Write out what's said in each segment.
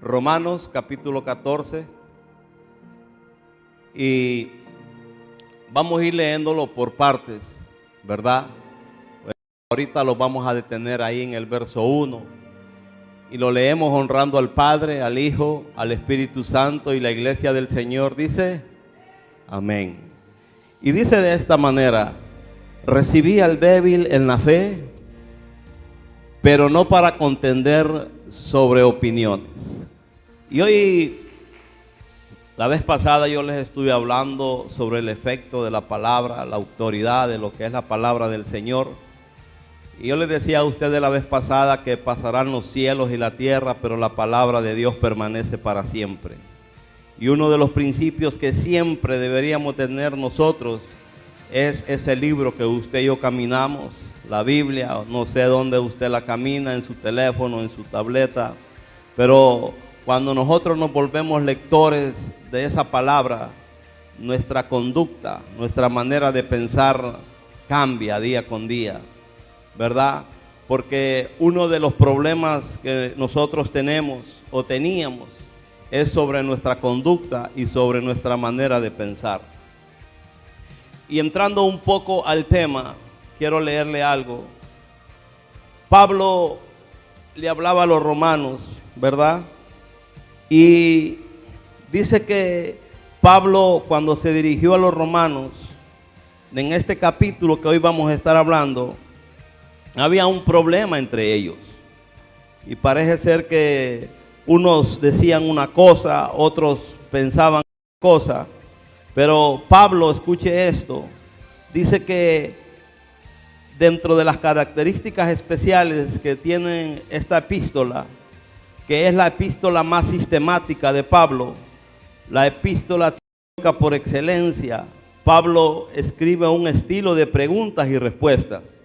Romanos capítulo 14 y vamos a ir leyéndolo por partes, ¿verdad? Ahorita lo vamos a detener ahí en el verso 1 y lo leemos honrando al Padre, al Hijo, al Espíritu Santo, y la iglesia del Señor dice amén. Y dice de esta manera: recibí al débil en la fe, pero no para contender sobre opiniones. Y hoy, la vez pasada yo les estuve hablando sobre el efecto de la palabra, la autoridad de lo que es la palabra del Señor. Y yo les decía a ustedes la vez pasada que pasarán los cielos y la tierra, pero la palabra de Dios permanece para siempre. Y uno de los principios que siempre deberíamos tener nosotros es ese libro que usted y yo caminamos, la Biblia. No sé dónde usted la camina, en su teléfono, en su tableta, pero cuando nosotros nos volvemos lectores de esa palabra, nuestra conducta, nuestra manera de pensar cambia día con día, ¿verdad? Porque uno de los problemas que nosotros tenemos o teníamos es sobre nuestra conducta y sobre nuestra manera de pensar. Y entrando un poco al tema, quiero leerle algo. Pablo le hablaba a los romanos, ¿verdad? Y dice que Pablo, cuando se dirigió a los romanos, en este capítulo que hoy vamos a estar hablando, había un problema entre ellos. Y parece ser que unos decían una cosa, otros pensaban otra cosa. Pero Pablo, escuche esto, dice que dentro de las características especiales que tiene esta epístola, que es la epístola más sistemática de Pablo, la epístola teológica por excelencia, Pablo escribe un estilo de preguntas y respuestas.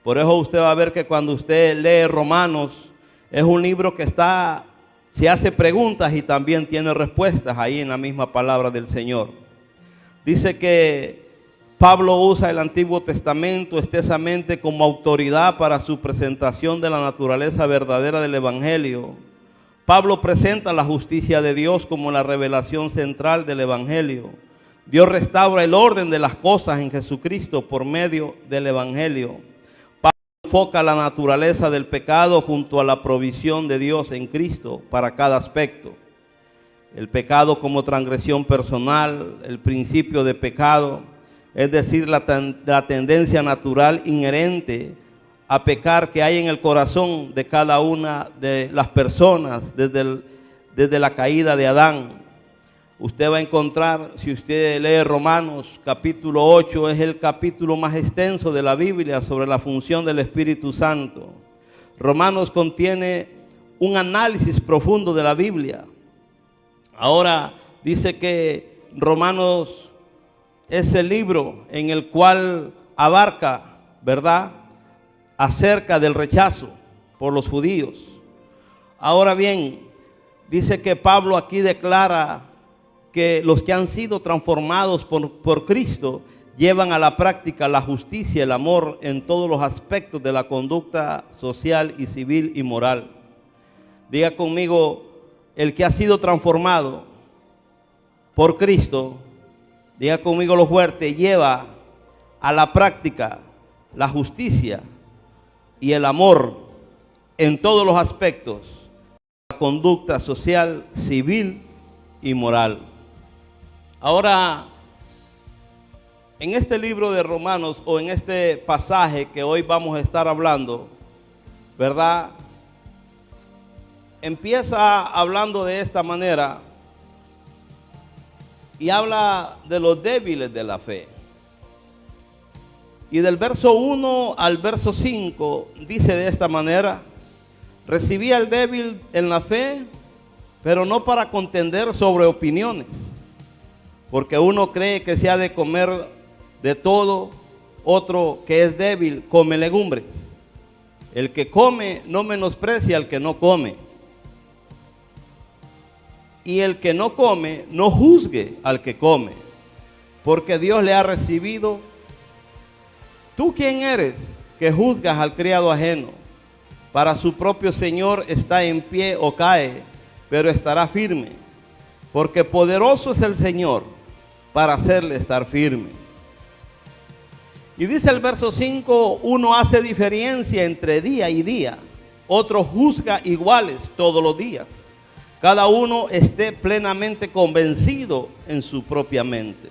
Por eso usted va a ver que cuando usted lee Romanos, es un libro que se hace preguntas y también tiene respuestas ahí en la misma palabra del Señor. Dice que Pablo usa el Antiguo Testamento extensamente como autoridad para su presentación de la naturaleza verdadera del Evangelio. Pablo presenta la justicia de Dios como la revelación central del Evangelio. Dios restaura el orden de las cosas en Jesucristo por medio del Evangelio. Pablo enfoca la naturaleza del pecado junto a la provisión de Dios en Cristo para cada aspecto. El pecado como transgresión personal, el principio de pecado, es decir, la tendencia natural inherente a pecar que hay en el corazón de cada una de las personas desde la caída de Adán. Usted va a encontrar, si usted lee Romanos capítulo 8, es el capítulo más extenso de la Biblia sobre la función del Espíritu Santo. Romanos contiene un análisis profundo de la Biblia. Ahora dice que Romanos es el libro en el cual abarca, ¿verdad?, acerca del rechazo por los judíos. Ahora bien, dice que Pablo aquí declara que los que han sido transformados por Cristo llevan a la práctica la justicia, el amor en todos los aspectos de la conducta social y civil y moral. Diga conmigo: el que ha sido transformado por Cristo, diga conmigo lo fuerte, lleva a la práctica la justicia y el amor en todos los aspectos de la conducta social, civil y moral. Ahora, en este libro de Romanos, o en este pasaje que hoy vamos a estar hablando, ¿verdad?, empieza hablando de esta manera y habla de los débiles de la fe. Y del verso 1 al verso 5 dice de esta manera: recibí al débil en la fe, pero no para contender sobre opiniones, porque uno cree que se ha de comer de todo, otro que es débil come legumbres. El que come no menosprecia al que no come, y el que no come no juzgue al que come, porque Dios le ha recibido. ¿Tú quién eres que juzgas al criado ajeno? Para su propio Señor está en pie o cae, pero estará firme, porque poderoso es el Señor para hacerle estar firme. Y dice el verso 5, uno hace diferencia entre día y día, otro juzga iguales todos los días. Cada uno esté plenamente convencido en su propia mente.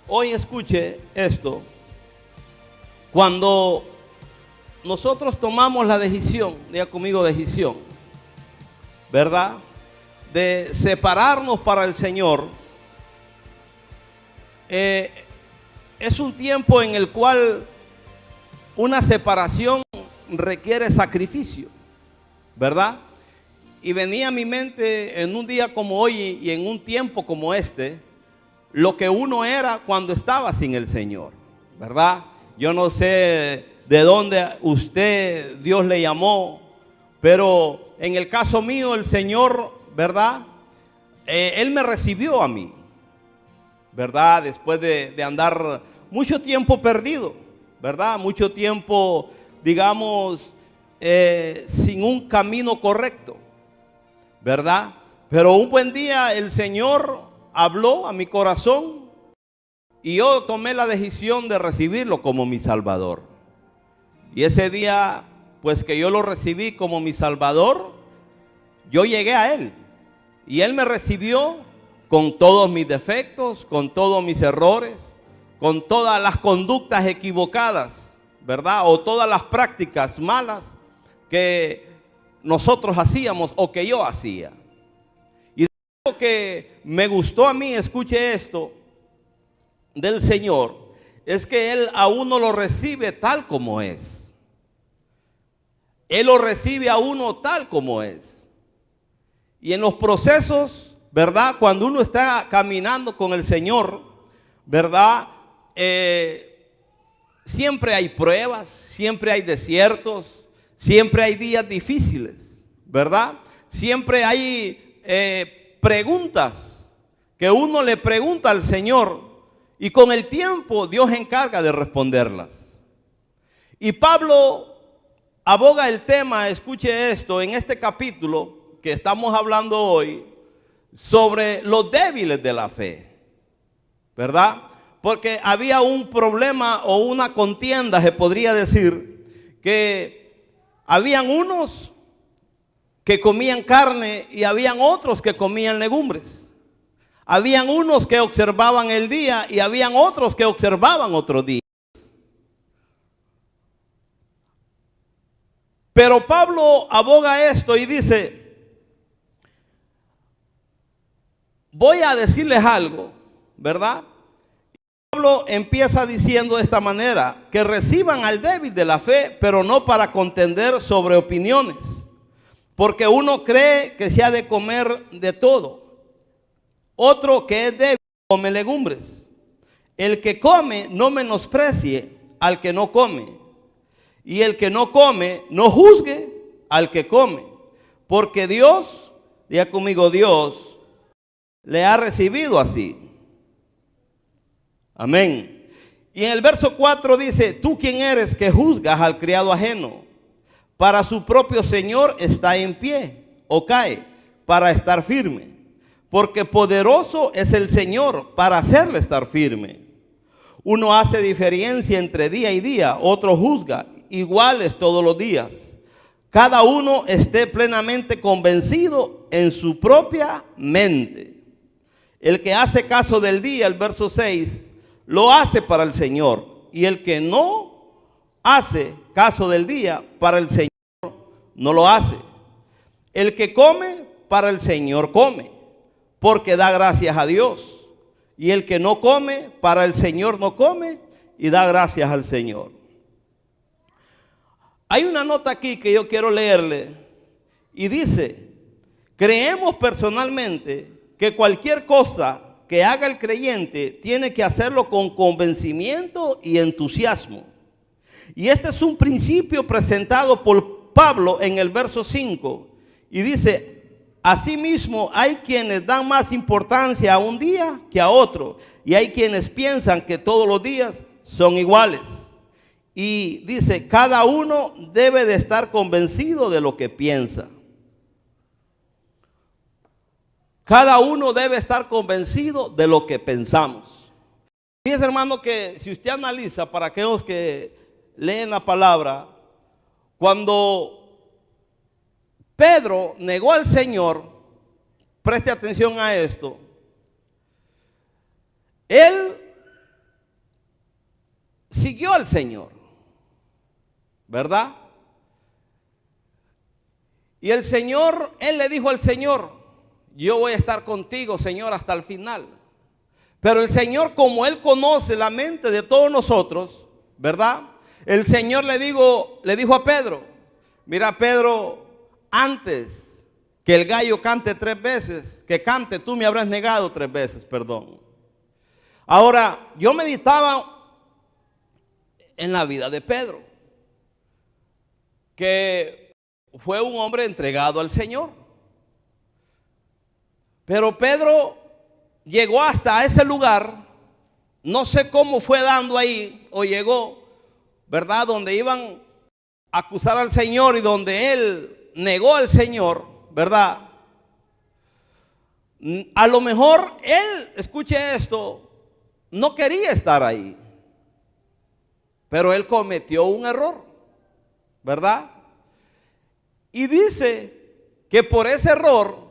Hoy escuche esto. Cuando nosotros tomamos la decisión, diga conmigo decisión, ¿verdad?, de separarnos para el Señor, es un tiempo en el cual una separación requiere sacrificio, ¿verdad? Y venía a mi mente en un día como hoy y en un tiempo como este, lo que uno era cuando estaba sin el Señor, ¿verdad? Yo no sé de dónde usted, Dios le llamó, pero en el caso mío, el Señor, ¿verdad? Él me recibió a mí, ¿verdad? Después de andar mucho tiempo perdido, ¿verdad? Mucho tiempo, digamos, sin un camino correcto, ¿verdad? Pero un buen día el Señor habló a mi corazón y yo tomé la decisión de recibirlo como mi Salvador. Y ese día, pues que yo lo recibí como mi Salvador, yo llegué a Él y Él me recibió con todos mis defectos, con todos mis errores, con todas las conductas equivocadas, ¿verdad? O todas las prácticas malas que nosotros hacíamos o que yo hacía. Y lo que me gustó a mí, escuche esto, del Señor, es que Él a uno lo recibe tal como es. Él lo recibe a uno tal como es. Y en los procesos, ¿verdad?, cuando uno está caminando con el Señor, ¿verdad?, siempre hay pruebas, siempre hay desiertos, siempre hay días difíciles, ¿verdad? Siempre hay preguntas que uno le pregunta al Señor y con el tiempo Dios se encarga de responderlas. Y Pablo aboga el tema, escuche esto, en este capítulo que estamos hablando hoy, sobre los débiles de la fe, ¿verdad? Porque había un problema o una contienda, se podría decir, que habían unos que comían carne y habían otros que comían legumbres. Habían unos que observaban el día y habían otros que observaban otros días. Pero Pablo aboga esto y dice, voy a decirles algo, ¿verdad? Pablo empieza diciendo de esta manera, que reciban al débil de la fe, pero no para contender sobre opiniones, porque uno cree que se ha de comer de todo, otro que es débil come legumbres. El que come no menosprecie al que no come, y el que no come no juzgue al que come, porque Dios, diga conmigo, Dios le ha recibido así. Amén. Y en el verso 4 dice, ¿tú quién eres que juzgas al criado ajeno? Para su propio Señor está en pie o cae para estar firme, porque poderoso es el Señor para hacerle estar firme. Uno hace diferencia entre día y día, otro juzga iguales todos los días. Cada uno esté plenamente convencido en su propia mente. El que hace caso del día, el verso 6, lo hace para el Señor, y el que no hace caso del día, para el Señor no lo hace. El que come, para el Señor come, porque da gracias a Dios. Y el que no come, para el Señor no come, y da gracias al Señor. Hay una nota aquí que yo quiero leerle, y dice, creemos personalmente que cualquier cosa que haga el creyente tiene que hacerlo con convencimiento y entusiasmo. Y este es un principio presentado por Pablo en el verso 5. Y dice, asimismo hay quienes dan más importancia a un día que a otro. Y hay quienes piensan que todos los días son iguales. Y dice, cada uno debe de estar convencido de lo que piensa. Cada uno debe estar convencido de lo que pensamos. Fíjese, hermano, que si usted analiza, para aquellos que leen la palabra, cuando Pedro negó al Señor, preste atención a esto, él siguió al Señor, ¿verdad? Y el Señor, él le dijo al Señor, yo voy a estar contigo, Señor, hasta el final. Pero el Señor, como Él conoce la mente de todos nosotros, ¿verdad? El Señor le dijo a Pedro, mira, Pedro, antes que el gallo cante 3 veces, que cante, tú me habrás negado 3 veces, perdón. Ahora, yo meditaba en la vida de Pedro, que fue un hombre entregado al Señor. Pero Pedro llegó hasta ese lugar, no sé cómo fue dando ahí, o llegó, ¿verdad? Donde iban a acusar al Señor y donde él negó al Señor, ¿verdad? A lo mejor él, escuche esto, no quería estar ahí, pero él cometió un error, ¿verdad? Y dice que por ese error,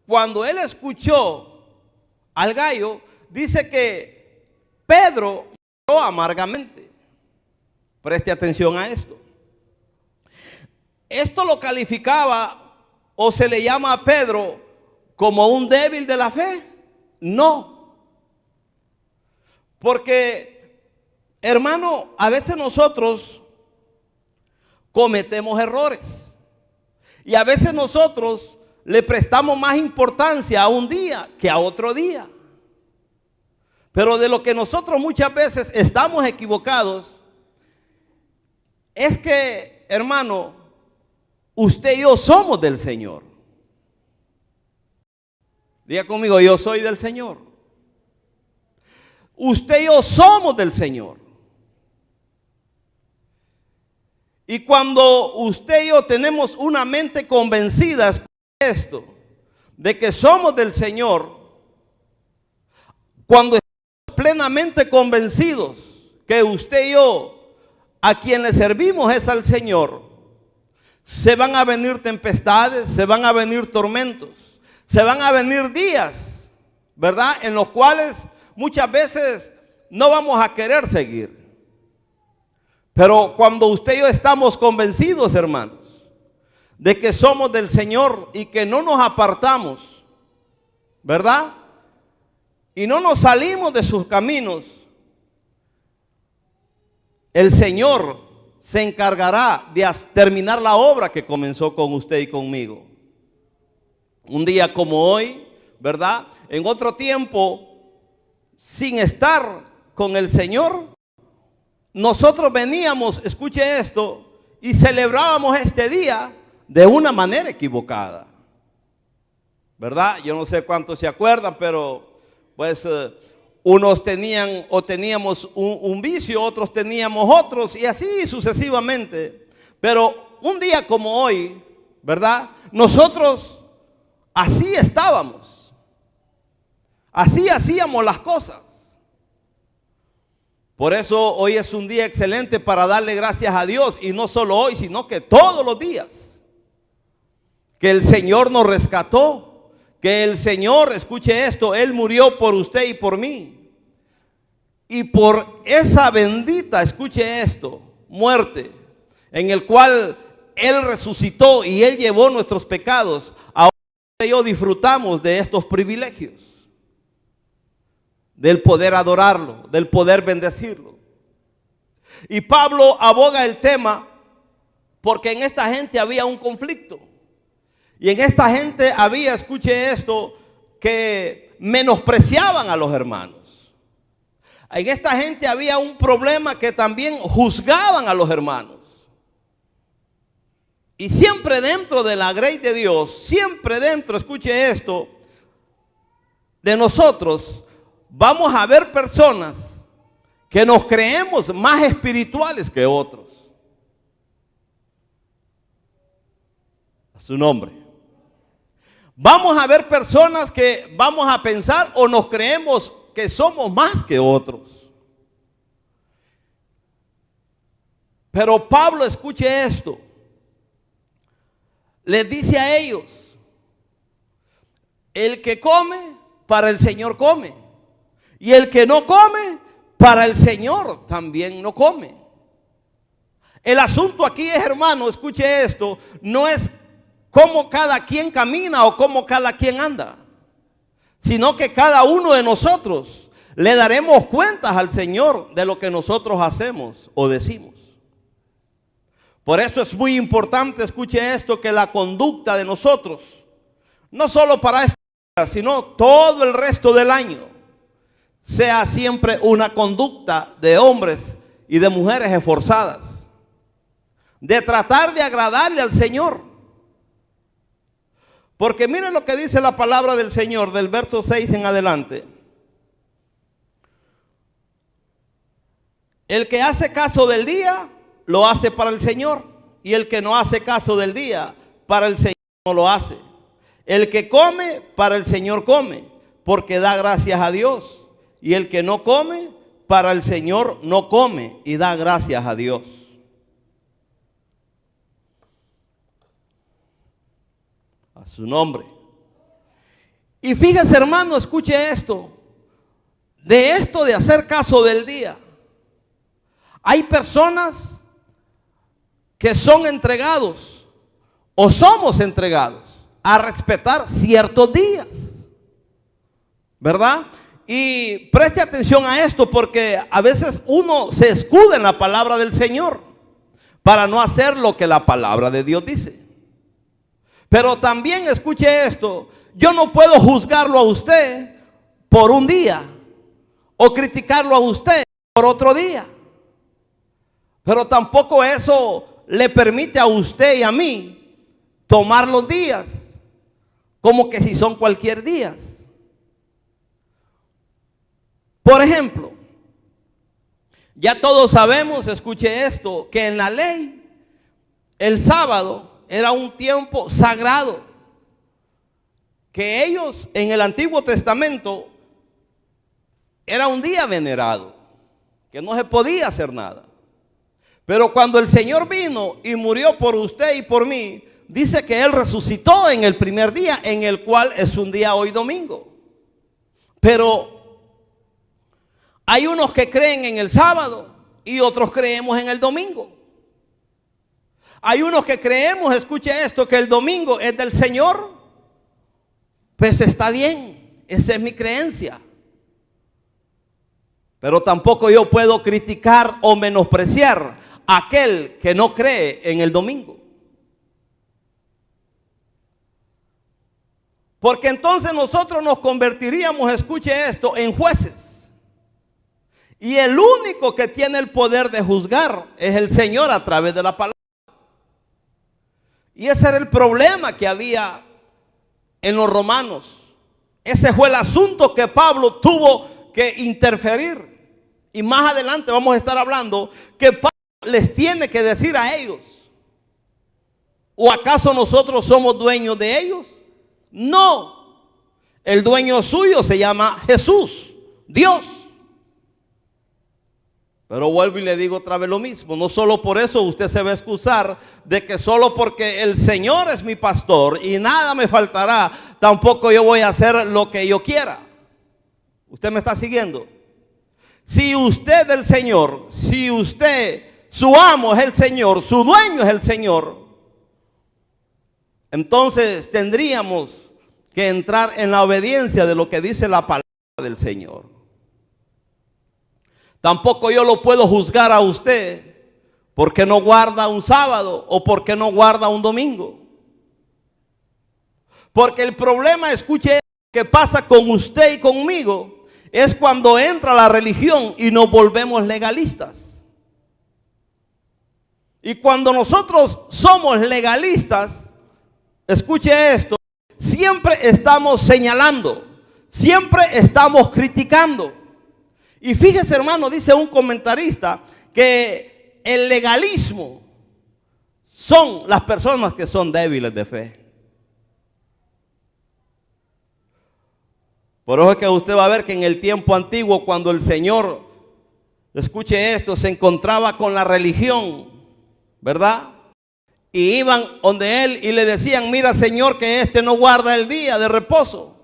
cuando él escuchó al gallo, dice que Pedro lloró amargamente. Preste atención a esto. Esto lo calificaba o se le llama a Pedro como un débil de la fe. No. Porque, hermano, a veces nosotros cometemos errores. Y a veces nosotros le prestamos más importancia a un día que a otro día. Pero de lo que nosotros muchas veces estamos equivocados es que, hermano, usted y yo somos del Señor. Diga conmigo, yo soy del Señor. Usted y yo somos del Señor. Y cuando usted y yo tenemos una mente convencida, esto, de que somos del Señor, cuando estamos plenamente convencidos que usted y yo, a quien le servimos es al Señor, se van a venir tempestades, se van a venir tormentos, se van a venir días, ¿verdad? En los cuales muchas veces no vamos a querer seguir. Pero cuando usted y yo estamos convencidos, hermanos, de que somos del Señor y que no nos apartamos, ¿verdad? Y no nos salimos de sus caminos, el Señor se encargará de terminar la obra que comenzó con usted y conmigo. Un día como hoy, ¿verdad? En otro tiempo, sin estar con el Señor, nosotros veníamos, escuche esto, y celebrábamos este día de una manera equivocada, ¿verdad? Yo no sé cuántos se acuerdan, pero pues unos tenían o teníamos un vicio, otros teníamos otros y así sucesivamente. Pero un día como hoy, ¿verdad? Nosotros así estábamos, así hacíamos las cosas. Por eso hoy es un día excelente para darle gracias a Dios, y no solo hoy, sino que todos los días. Que el Señor nos rescató, que el Señor, escuche esto, Él murió por usted y por mí. Y por esa bendita, escuche esto, muerte, en el cual Él resucitó y Él llevó nuestros pecados, ahora usted y yo disfrutamos de estos privilegios. Del poder adorarlo, del poder bendecirlo. Y Pablo aboga el tema porque en esta gente había un conflicto. Y en esta gente había, escuche esto, que menospreciaban a los hermanos. En esta gente había un problema que también juzgaban a los hermanos. Y siempre dentro de la grey de Dios, siempre dentro, escuche esto, de nosotros, vamos a ver personas que nos creemos más espirituales que otros. A su nombre. Vamos a ver personas que vamos a pensar o nos creemos que somos más que otros. Pero Pablo, escuche esto, les dice a ellos: el que come, para el Señor come, y el que no come, para el Señor también no come. El asunto aquí es, hermano, escuche esto, no es cómo cada quien camina o cómo cada quien anda, sino que cada uno de nosotros le daremos cuentas al Señor de lo que nosotros hacemos o decimos. Por eso es muy importante, escuche esto, que la conducta de nosotros, no solo para esta, sino todo el resto del año, sea siempre una conducta de hombres y de mujeres esforzadas, de tratar de agradarle al Señor. Porque miren lo que dice la palabra del Señor, del verso 6 en adelante. El que hace caso del día, lo hace para el Señor, y el que no hace caso del día, para el Señor no lo hace. El que come, para el Señor come, porque da gracias a Dios. Y el que no come, para el Señor no come y da gracias a Dios. A su nombre. Y fíjese, hermano, escuche esto. De esto de hacer caso del día, hay personas que son entregados o somos entregados a respetar ciertos días, ¿verdad? Y preste atención a esto, porque a veces uno se escuda en la palabra del Señor para no hacer lo que la palabra de Dios dice. Pero también escuche esto, yo no puedo juzgarlo a usted por un día o criticarlo a usted por otro día. Pero tampoco eso le permite a usted y a mí tomar los días como que si son cualquier día. Por ejemplo, ya todos sabemos, escuche esto, que en la ley el sábado era un tiempo sagrado, que ellos en el Antiguo Testamento era un día venerado, que no se podía hacer nada. Pero cuando el Señor vino y murió por usted y por mí, dice que Él resucitó en el primer día, en el cual es un día hoy domingo. Pero hay unos que creen en el sábado y otros creemos en el domingo. Hay unos que creemos, escuche esto, que el domingo es del Señor. Pues está bien, esa es mi creencia. Pero tampoco yo puedo criticar o menospreciar a aquel que no cree en el domingo. Porque entonces nosotros nos convertiríamos, escuche esto, en jueces. Y el único que tiene el poder de juzgar es el Señor a través de la palabra. Y ese era el problema que había en los romanos. Ese fue el asunto que Pablo tuvo que interferir. Y más adelante vamos a estar hablando que Pablo les tiene que decir a ellos: ¿o acaso nosotros somos dueños de ellos? No, el dueño suyo se llama Jesús, Dios. Pero vuelvo y le digo otra vez lo mismo, no solo por eso usted se va a excusar de que solo porque el Señor es mi pastor y nada me faltará, tampoco yo voy a hacer lo que yo quiera. ¿Usted me está siguiendo? Si usted es el Señor, si usted, su amo es el Señor, su dueño es el Señor, entonces tendríamos que entrar en la obediencia de lo que dice la palabra del Señor. Tampoco yo lo puedo juzgar a usted porque no guarda un sábado o porque no guarda un domingo. Porque el problema, escuche, que pasa con usted y conmigo es cuando entra la religión y nos volvemos legalistas. Y cuando nosotros somos legalistas, escuche esto, siempre estamos señalando, siempre estamos criticando. Y fíjese, hermano, dice un comentarista que el legalismo son las personas que son débiles de fe. Por eso es que usted va a ver que en el tiempo antiguo, cuando el Señor, escuche esto, se encontraba con la religión, ¿verdad? Y iban donde Él y le decían, mira, Señor, que este no guarda el día de reposo.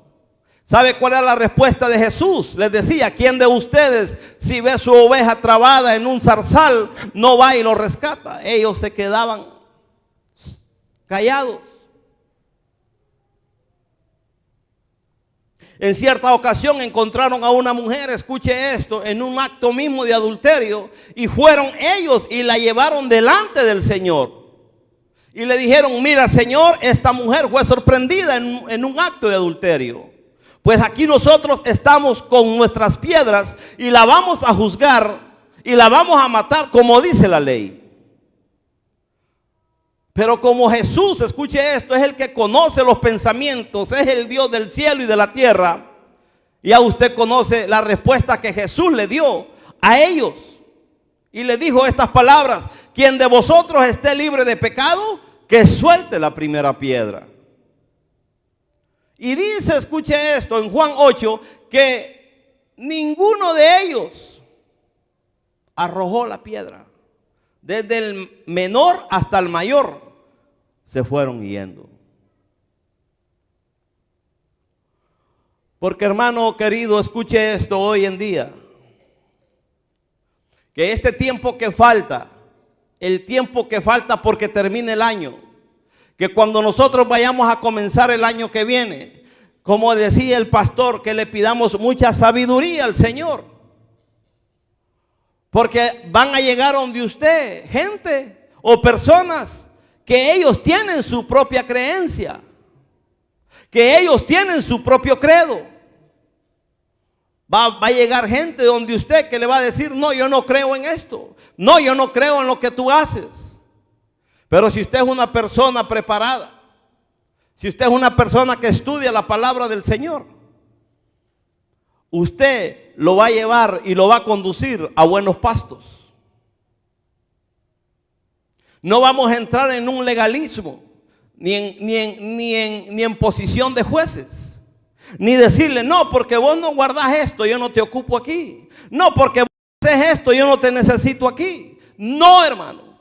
¿Sabe cuál era la respuesta de Jesús? Les decía, ¿quién de ustedes, si ve su oveja trabada en un zarzal, no va y lo rescata? Ellos se quedaban callados. En cierta ocasión encontraron a una mujer, escuche esto, en un acto mismo de adulterio, y fueron ellos y la llevaron delante del Señor. Y le dijeron, mira, Señor, esta mujer fue sorprendida en un acto de adulterio. Pues aquí nosotros estamos con nuestras piedras y la vamos a juzgar y la vamos a matar como dice la ley. Pero como Jesús, escuche esto, es el que conoce los pensamientos, es el Dios del cielo y de la tierra, ya usted conoce la respuesta que Jesús le dio a ellos. Y le dijo estas palabras, quien de vosotros esté libre de pecado, que suelte la primera piedra. Y dice, escuche esto, en Juan 8, que ninguno de ellos arrojó la piedra. Desde el menor hasta el mayor se fueron yendo. Porque, hermano querido, escuche esto hoy en día. Que este tiempo que falta, el tiempo que falta porque termine el año, que cuando nosotros vayamos a comenzar el año que viene, como decía el pastor, que le pidamos mucha sabiduría al Señor. Porque van a llegar donde usted, gente o personas que ellos tienen su propia creencia, que ellos tienen su propio credo. Va a llegar gente donde usted que le va a decir, no, yo no creo en esto. No, yo no creo en lo que tú haces. Pero si usted es una persona preparada, si usted es una persona que estudia la palabra del Señor, usted lo va a llevar y lo va a conducir a buenos pastos. No vamos a entrar en un legalismo, ni en posición de jueces, ni decirle, no, porque vos no guardás esto, yo no te ocupo aquí. No, porque vos haces esto, yo no te necesito aquí. No, hermano.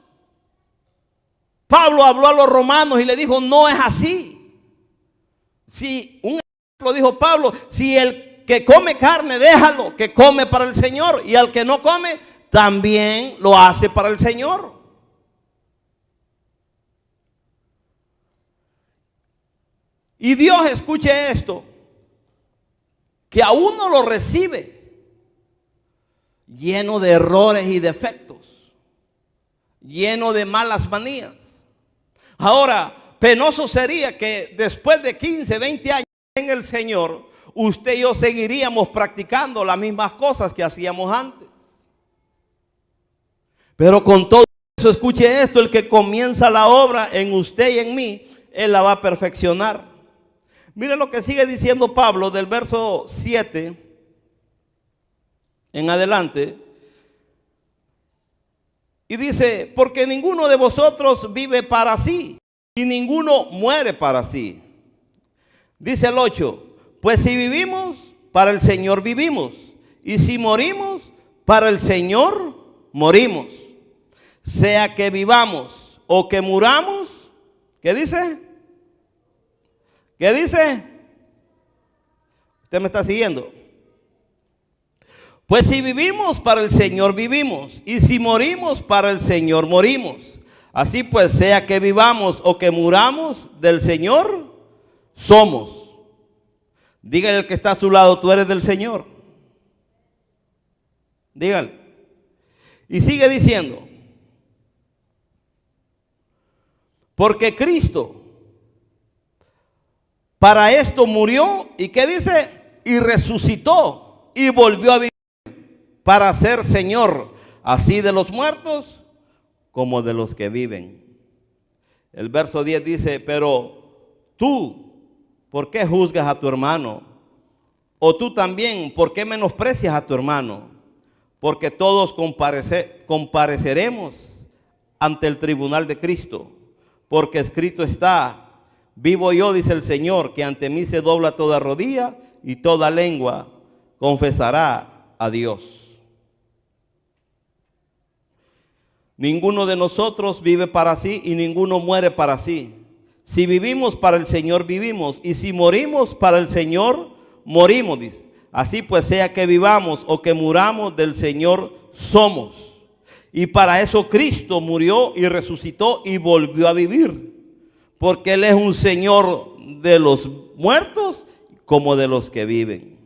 Pablo habló a los romanos y le dijo, no es así. Si un ejemplo dijo Pablo, si el que come carne, déjalo, que come para el Señor, y al que no come, también lo hace para el Señor. Y Dios, escuche esto, que a uno lo recibe lleno de errores y defectos, lleno de malas manías. Ahora, penoso sería que después de 15, 20 años en el Señor, usted y yo seguiríamos practicando las mismas cosas que hacíamos antes. Pero con todo eso, escuche esto, el que comienza la obra en usted y en mí, Él la va a perfeccionar. Mire lo que sigue diciendo Pablo del verso 7 en adelante. Y dice, porque ninguno de vosotros vive para sí, y ninguno muere para sí. Dice el 8, pues si vivimos, para el Señor vivimos, y si morimos, para el Señor morimos. Sea que vivamos o que muramos, ¿qué dice? ¿Qué dice? ¿Usted me está siguiendo? Pues si vivimos, para el Señor vivimos, y si morimos, para el Señor morimos. Así pues, sea que vivamos o que muramos, del Señor somos. Dígale al que está a su lado, tú eres del Señor. Dígale. Y sigue diciendo, porque Cristo para esto murió, ¿y qué dice? Y resucitó y volvió a vivir para ser Señor, así de los muertos como de los que viven. El verso 10 dice, pero tú, ¿por qué juzgas a tu hermano? O tú también, ¿por qué menosprecias a tu hermano? porque todos compareceremos ante el tribunal de Cristo, porque escrito está: vivo yo, dice el Señor, que ante mí se dobla toda rodilla y toda lengua confesará a Dios. Ninguno de nosotros vive para sí y ninguno muere para sí. Si vivimos, para el Señor vivimos, y si morimos, para el Señor morimos, dice. Así pues, sea que vivamos o que muramos, del Señor somos. Y para eso Cristo murió y resucitó y volvió a vivir, porque Él es un Señor de los muertos como de los que viven.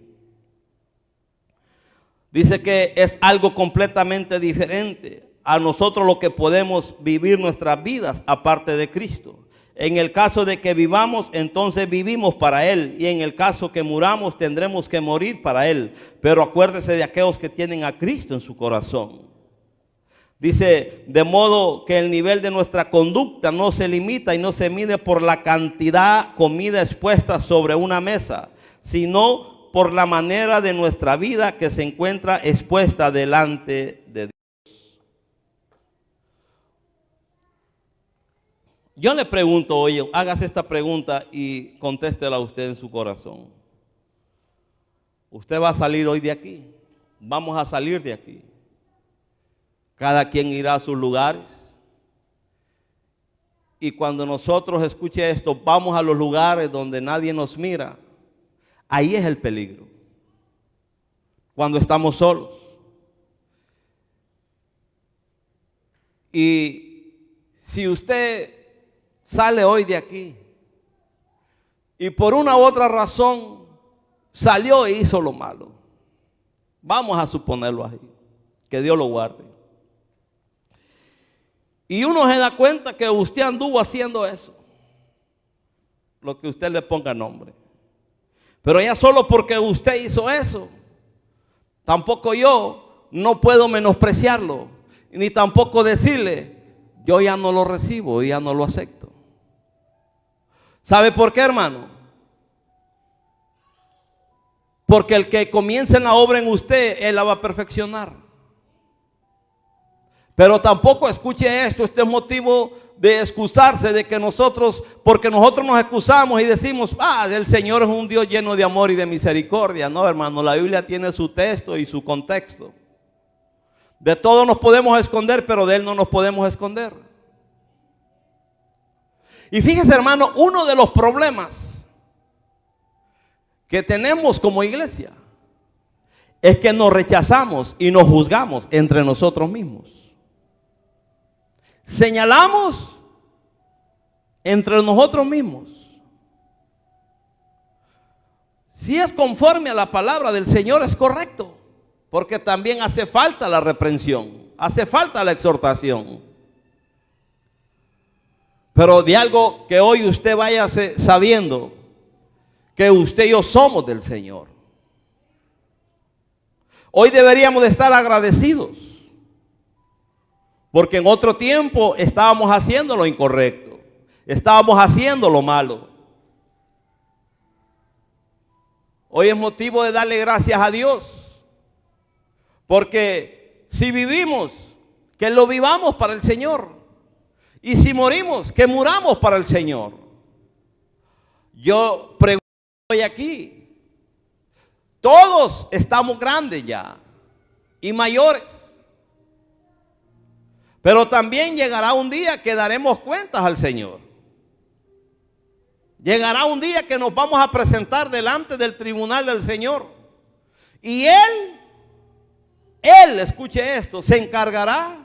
Dice que es algo completamente diferente a nosotros lo que podemos vivir nuestras vidas aparte de Cristo. En el caso de que vivamos, entonces vivimos para Él. Y en el caso que muramos, tendremos que morir para Él. Pero acuérdese de aquellos que tienen a Cristo en su corazón. Dice, de modo que el nivel de nuestra conducta no se limita y no se mide por la cantidad de comida expuesta sobre una mesa, sino por la manera de nuestra vida que se encuentra expuesta delante de Dios. Yo le pregunto, oye, hágase esta pregunta y contéstela usted en su corazón. Usted va a salir hoy de aquí. Vamos a salir de aquí. Cada quien irá a sus lugares. Y cuando nosotros escuche esto, vamos a los lugares donde nadie nos mira. Ahí es el peligro. Cuando estamos solos. Y si usted sale hoy de aquí y por una u otra razón salió e hizo lo malo, vamos a suponerlo así, que Dios lo guarde, y uno se da cuenta que usted anduvo haciendo eso, lo que usted le ponga nombre, pero ya solo porque usted hizo eso, tampoco yo no puedo menospreciarlo, ni tampoco decirle, yo ya no lo recibo, ya no lo acepto. ¿Sabe por qué, hermano? Porque el que comience la obra en usted, Él la va a perfeccionar. Pero tampoco, escuche esto, este es motivo de excusarse de que nosotros, porque nosotros nos excusamos y decimos, el Señor es un Dios lleno de amor y de misericordia. No, hermano, la Biblia tiene su texto y su contexto. De todo nos podemos esconder, pero de Él no nos podemos esconder. Y fíjese, hermano, uno de los problemas que tenemos como iglesia es que nos rechazamos y nos juzgamos entre nosotros mismos. Señalamos entre nosotros mismos. Si es conforme a la palabra del Señor, es correcto, porque también hace falta la reprensión, hace falta la exhortación. Pero de algo que hoy usted vaya sabiendo, que usted y yo somos del Señor. Hoy deberíamos de estar agradecidos, porque en otro tiempo estábamos haciendo lo incorrecto, estábamos haciendo lo malo. Hoy es motivo de darle gracias a Dios, porque si vivimos, que lo vivamos para el Señor. Y si morimos, que muramos para el Señor. Yo pregunto hoy aquí, todos estamos grandes ya y mayores, pero también llegará un día que daremos cuentas al Señor. Llegará un día que nos vamos a presentar delante del tribunal del Señor, y Él, escuche esto, se encargará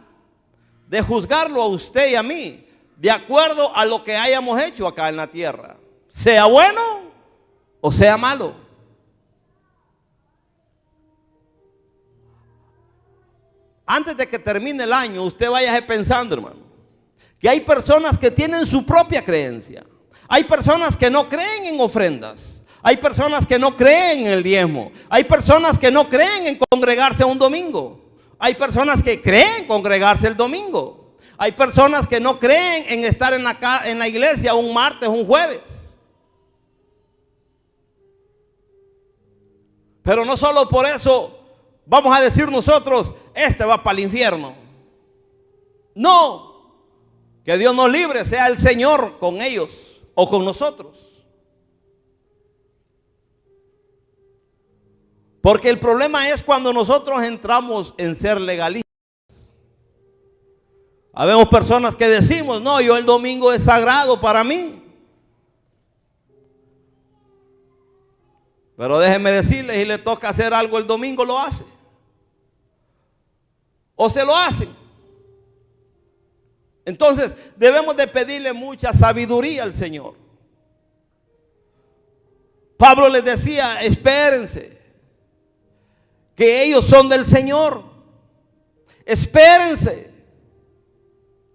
de juzgarlo a usted y a mí de acuerdo a lo que hayamos hecho acá en la tierra, sea bueno o sea malo. Antes de que termine el año, usted vaya pensando, hermano, que hay personas que tienen su propia creencia. Hay personas que no creen en ofrendas. Hay personas que no creen en el diezmo. Hay personas que no creen en congregarse un domingo. Hay personas que creen congregarse el domingo. Hay personas que no creen en estar en la iglesia un martes, un jueves. Pero no solo por eso vamos a decir nosotros, este va para el infierno. No, que Dios nos libre, sea el Señor con ellos o con nosotros. Porque el problema es cuando nosotros entramos en ser legalistas. Habemos personas que decimos, no, yo el domingo es sagrado para mí. Pero déjenme decirles, si le toca hacer algo el domingo, lo hace. O se lo hacen. Entonces, debemos de pedirle mucha sabiduría al Señor. Pablo les decía, espérense, que ellos son del Señor. Espérense.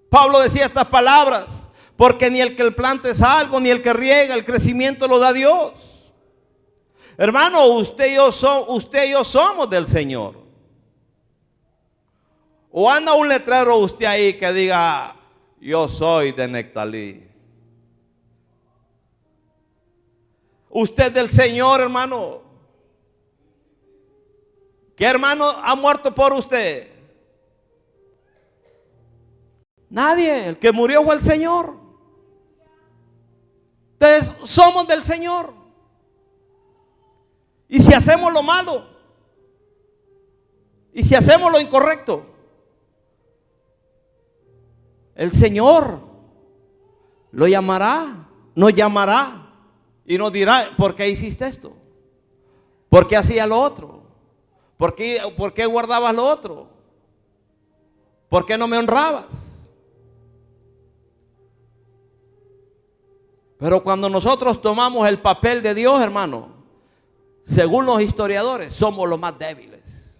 Pablo decía estas palabras, porque ni el que planta es algo, ni el que riega, el crecimiento lo da Dios. Hermano, usted y yo somos del Señor. O anda un letrero usted ahí que diga, yo soy de Nectalí. Usted es del Señor, hermano. ¿Qué hermano ha muerto por usted? Nadie. El que murió fue el Señor. Entonces somos del Señor. Y si hacemos lo malo, y si hacemos lo incorrecto, el Señor lo llamará, nos llamará y nos dirá, ¿por qué hiciste esto? ¿Por qué hacías lo otro? ¿Por qué guardabas lo otro? ¿Por qué no me honrabas? Pero cuando nosotros tomamos el papel de Dios, hermano, según los historiadores, somos los más débiles.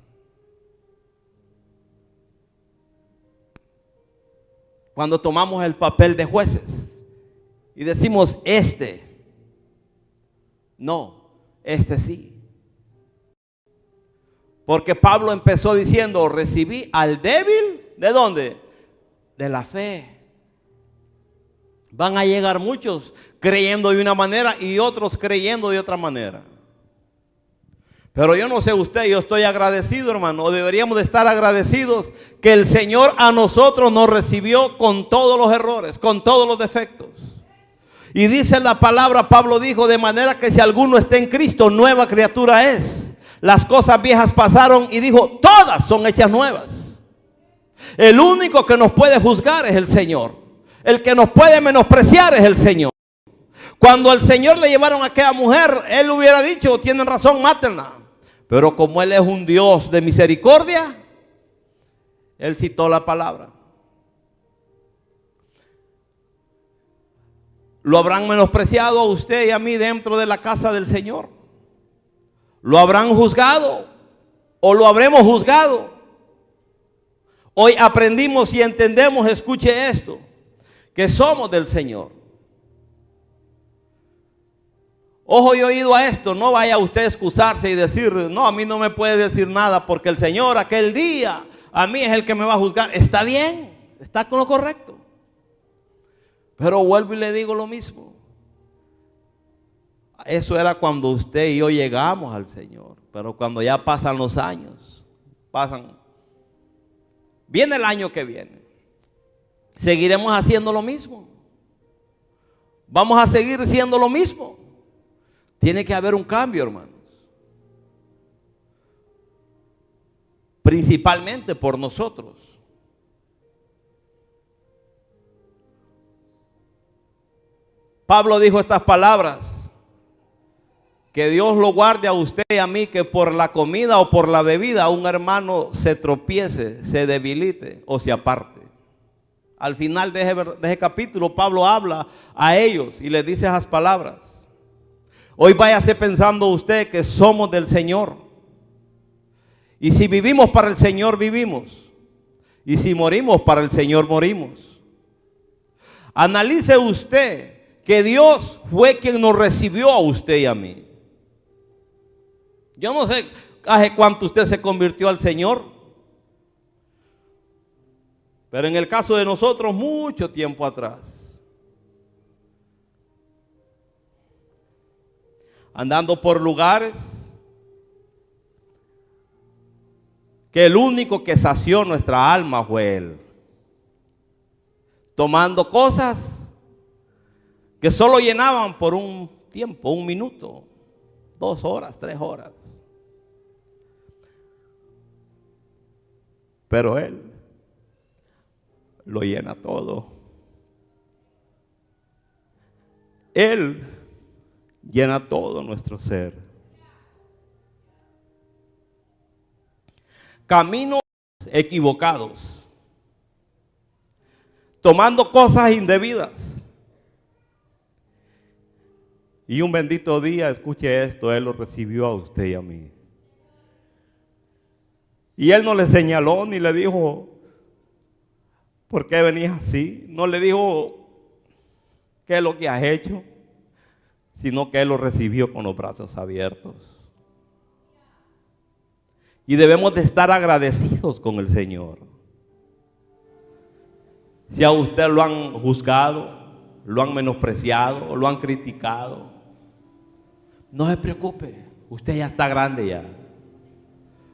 Cuando tomamos el papel de jueces y decimos, no, sí. Porque Pablo empezó diciendo, recibí al débil, ¿de dónde? De la fe. Van a llegar muchos creyendo de una manera y otros creyendo de otra manera. Pero yo no sé usted, yo estoy agradecido, hermano, deberíamos de estar agradecidos que el Señor a nosotros nos recibió con todos los errores, con todos los defectos. Y dice la palabra, Pablo dijo, de manera que si alguno está en Cristo, nueva criatura es. Las cosas viejas pasaron y dijo, todas son hechas nuevas. El único que nos puede juzgar es el Señor. El que nos puede menospreciar es el Señor. Cuando al Señor le llevaron a aquella mujer, Él hubiera dicho, tienen razón, mátenla. Pero como Él es un Dios de misericordia, Él citó la palabra. ¿Lo habrán menospreciado a usted y a mí dentro de la casa del Señor? ¿Lo habrán juzgado o lo habremos juzgado? Hoy aprendimos y entendemos, escuche esto, que somos del Señor. Ojo y oído a esto, no vaya usted a excusarse y decir, no, a mí no me puede decir nada porque el Señor aquel día a mí es el que me va a juzgar. Está bien, está con lo correcto. Pero vuelvo y le digo lo mismo. Eso era cuando usted y yo llegamos al Señor. Pero cuando ya pasan los años, viene el año que viene, seguiremos haciendo lo mismo. Vamos a seguir siendo lo mismo. Tiene que haber un cambio, hermanos. Principalmente por nosotros. Pablo dijo estas palabras: que Dios lo guarde a usted y a mí, que por la comida o por la bebida un hermano se tropiece, se debilite o se aparte. Al final de ese capítulo, Pablo habla a ellos y les dice esas palabras. Hoy váyase pensando usted que somos del Señor. Y si vivimos para el Señor, vivimos. Y si morimos para el Señor, morimos. Analice usted que Dios fue quien nos recibió a usted y a mí. Yo no sé hace cuánto usted se convirtió al Señor. Pero en el caso de nosotros, mucho tiempo atrás. Andando por lugares, que el único que sació nuestra alma fue Él. Tomando cosas que solo llenaban por un tiempo, un minuto, 2 horas, 3 horas. Pero Él lo llena todo. Él llena todo nuestro ser. Caminos equivocados, tomando cosas indebidas. Y un bendito día, escuche esto, Él lo recibió a usted y a mí. Y Él no le señaló ni le dijo, ¿por qué venís así? No le dijo, ¿qué es lo que has hecho? Sino que Él lo recibió con los brazos abiertos. Y debemos de estar agradecidos con el Señor. Si a usted lo han juzgado, lo han menospreciado, lo han criticado, no se preocupe, usted ya está grande ya.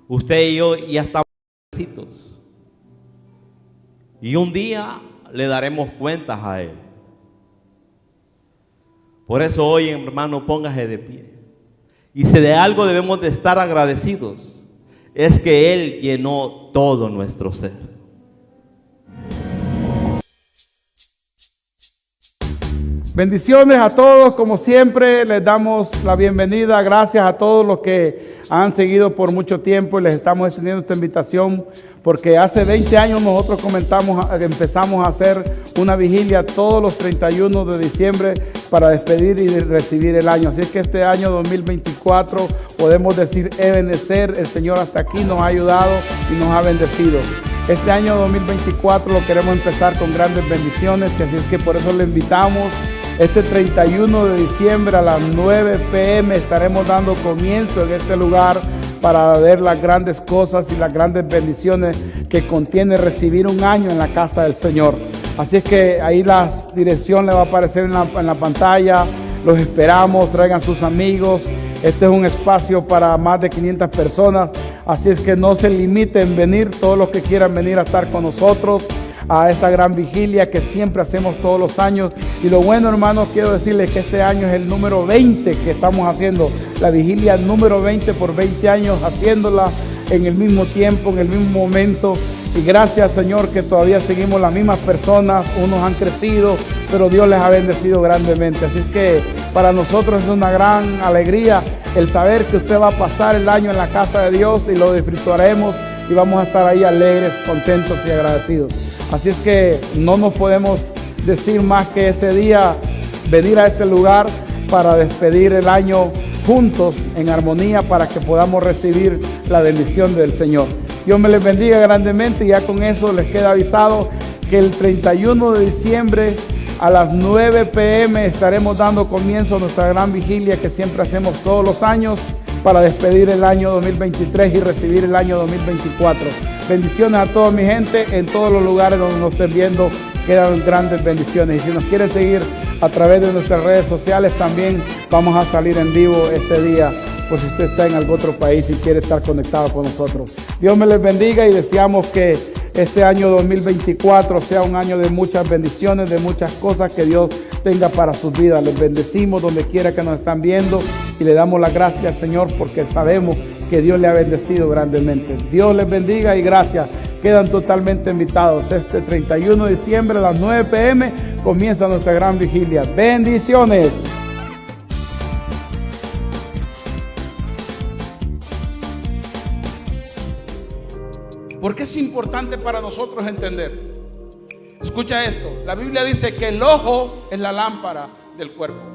Usted y yo ya estamos grandecitos. Y un día le daremos cuentas a Él. Por eso hoy, hermano, póngase de pie. Y si de algo debemos de estar agradecidos, es que Él llenó todo nuestro ser. Bendiciones a todos, como siempre les damos la bienvenida. Gracias a todos los que han seguido por mucho tiempo y les estamos extendiendo esta invitación porque hace 20 años nosotros empezamos a hacer una vigilia todos los 31 de diciembre para despedir y recibir el año. Así es que este año 2024 podemos decir Ebenezer, el Señor hasta aquí nos ha ayudado y nos ha bendecido. Este año 2024 lo queremos empezar con grandes bendiciones, así es que por eso le invitamos. Este 31 de diciembre a las 9 p.m. estaremos dando comienzo en este lugar para ver las grandes cosas y las grandes bendiciones que contiene recibir un año en la casa del Señor. Así es que ahí la dirección le va a aparecer en la pantalla. Los esperamos, traigan sus amigos. Este es un espacio para más de 500 personas. Así es que no se limiten en venir, todos los que quieran venir a estar con nosotros a esa gran vigilia que siempre hacemos todos los años. Y lo bueno, hermanos, quiero decirles que este año es el número 20 que estamos haciendo, la vigilia número 20 por 20 años haciéndola en el mismo tiempo, en el mismo momento. Y gracias, Señor, que todavía seguimos las mismas personas, unos han crecido, pero Dios les ha bendecido grandemente. Así es que para nosotros es una gran alegría el saber que usted va a pasar el año en la casa de Dios y lo disfrutaremos y vamos a estar ahí alegres, contentos y agradecidos. Así es que no nos podemos decir más que ese día venir a este lugar para despedir el año juntos en armonía para que podamos recibir la bendición del Señor. Dios me les bendiga grandemente y ya con eso les queda avisado que el 31 de diciembre a las 9 p.m. estaremos dando comienzo a nuestra gran vigilia que siempre hacemos todos los años para despedir el año 2023 y recibir el año 2024. Bendiciones a toda mi gente en todos los lugares donde nos estén viendo. Quedan grandes bendiciones. Y si nos quieren seguir a través de nuestras redes sociales, también vamos a salir en vivo este día, por si usted está en algún otro país y quiere estar conectado con nosotros. Dios me les bendiga y deseamos que este año 2024 sea un año de muchas bendiciones, de muchas cosas que Dios tenga para sus vidas. Les bendecimos donde quiera que nos están viendo y le damos las gracias, Señor, porque sabemos que Dios le ha bendecido grandemente. Dios les bendiga y gracias. Quedan totalmente invitados. Este 31 de diciembre a las 9 p.m. comienza nuestra gran vigilia. Bendiciones. ¿Por qué es importante para nosotros entender? Escucha esto. La Biblia dice que el ojo es la lámpara del cuerpo.